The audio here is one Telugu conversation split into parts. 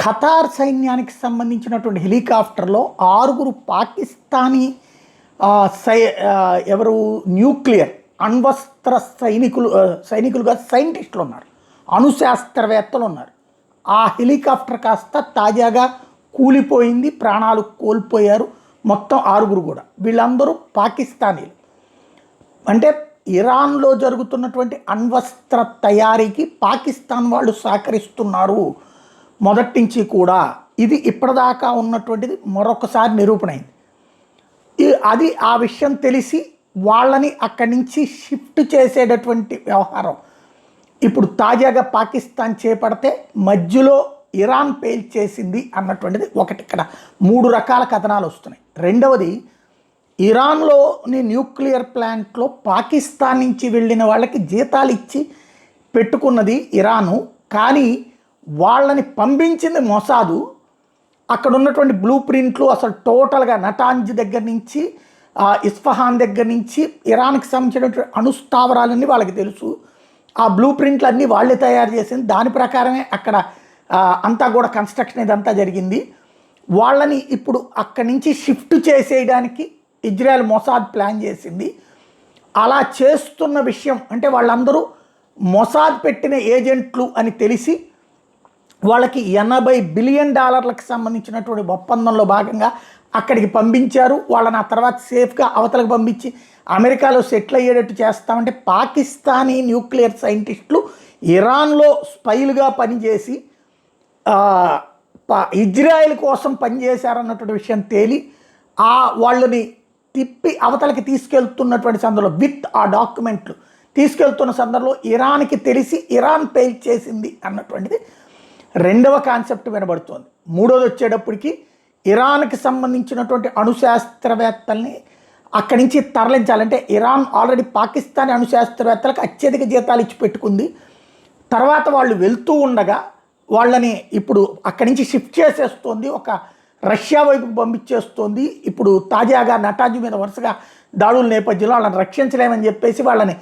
ఖతార్ సైన్యానికి సంబంధించినటువంటి హెలికాప్టర్లో 6 పాకిస్తానీ ఎవరు న్యూక్లియర్ అణ్వస్త్ర సైనికులుగా సైంటిస్టులు ఉన్నారు, అణుశాస్త్రవేత్తలు ఉన్నారు. ఆ హెలికాప్టర్ కాస్త తాజాగా కూలిపోయింది, ప్రాణాలు కోల్పోయారు. మొత్తం 6 కూడా. వీళ్ళందరూ పాకిస్తానీలు. అంటే ఇరాన్లో జరుగుతున్నటువంటి అణ్వస్త్ర తయారీకి పాకిస్తాన్ వాళ్ళు సహకరిస్తున్నారు మొదటి నుంచి కూడా. ఇది ఇప్పటిదాకా ఉన్నటువంటిది మరొకసారి నిరూపణ అయింది. అది ఆ విషయం తెలిసి వాళ్ళని అక్కడి నుంచి షిఫ్ట్ చేసేటటువంటి వ్యవహారం ఇప్పుడు తాజాగా పాకిస్తాన్ చేపడితే మధ్యలో ఇరాన్ పేల్చేసింది అన్నటువంటిది ఒకటి. ఇక్కడ 3 రకాల కథనాలు వస్తున్నాయి. రెండవది, ఇరాన్లోని న్యూక్లియర్ ప్లాంట్లో పాకిస్తాన్ నుంచి వెళ్ళిన వాళ్ళకి జీతాలు ఇచ్చి పెట్టుకున్నది ఇరాను, కానీ వాళ్ళని పంపించింది మొసాదు. అక్కడ ఉన్నటువంటి బ్లూ ప్రింట్లు అసలు టోటల్గా నటాంజ్ దగ్గర నుంచి ఇస్ఫహాన్ దగ్గర నుంచి ఇరాన్కి సంబంధించినటువంటి అణుస్థావరాలన్నీ వాళ్ళకి తెలుసు. ఆ బ్లూ ప్రింట్లు అన్నీ వాళ్ళే తయారు చేసింది. దాని ప్రకారమే అక్కడ అంతా కూడా కన్స్ట్రక్షన్ ఇదంతా జరిగింది. వాళ్ళని ఇప్పుడు అక్కడి నుంచి షిఫ్ట్ చేసేయడానికి ఇజ్రాయెల్ మొసాద్ ప్లాన్ చేసింది. అలా చేస్తున్న విషయం అంటే వాళ్ళందరూ మొసాద్ పెట్టిన ఏజెంట్లు అని తెలిసి వాళ్ళకి $80 బిలియన్ సంబంధించినటువంటి ఒప్పందంలో భాగంగా అక్కడికి పంపించారు. వాళ్ళని ఆ తర్వాత సేఫ్గా అవతలకు పంపించి అమెరికాలో సెటిల్ అయ్యేటట్టు చేస్తామంటే పాకిస్తానీ న్యూక్లియర్ సైంటిస్టులు ఇరాన్లో స్పైలుగా పనిచేసి ఇజ్రాయెల్ కోసం పనిచేశారన్నటువంటి విషయం తేలి వాళ్ళని తిప్పి అవతలకి తీసుకెళ్తున్నటువంటి సందర్భంలో విత్ ఆ డాక్యుమెంట్లు తీసుకెళ్తున్న సందర్భంలో ఇరాన్కి తెలిసి ఇరాన్ పేల్ చేసింది అన్నటువంటిది రెండవ కాన్సెప్ట్ వినబడుతోంది. మూడోది వచ్చేటప్పటికి ఇరాన్కి సంబంధించినటువంటి అణుశాస్త్రవేత్తల్ని అక్కడి నుంచి తరలించాలంటే ఇరాన్ ఆల్రెడీ పాకిస్తానీ అణుశాస్త్రవేత్తలకు అత్యధిక జీతాలు ఇచ్చి పెట్టుకుంది. తర్వాత వాళ్ళు వెళ్తూ ఉండగా వాళ్ళని ఇప్పుడు అక్కడి నుంచి షిఫ్ట్ చేసేస్తోంది, ఒక రష్యా వైపుకు పంపించేస్తోంది. ఇప్పుడు తాజాగా నటాంజ్ మీద వరుసగా దాడుల నేపథ్యంలో వాళ్ళని రక్షించలేమని చెప్పేసి వాళ్ళని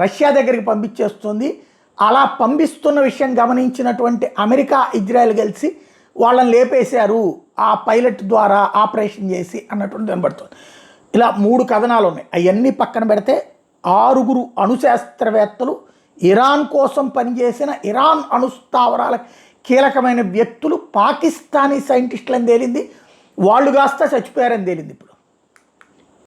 రష్యా దగ్గరికి పంపించేస్తుంది. అలా పంపిస్తున్న విషయం గమనించినటువంటి అమెరికా, ఇజ్రాయెల్ కలిసి వాళ్ళని లేపేశారు ఆ పైలట్ ద్వారా ఆపరేషన్ చేసి అన్నటువంటి కనబడుతుంది. ఇలా 3 కథనాలు ఉన్నాయి. అవన్నీ పక్కన పెడితే 6 అణుశాస్త్రవేత్తలు ఇరాన్ కోసం పనిచేసిన ఇరాన్ అణుస్థావరాల కీలకమైన వ్యక్తులు పాకిస్తానీ సైంటిస్టులని తేలింది. వాళ్ళు కాస్త చచ్చిపోయారని తేలింది ఇప్పుడు.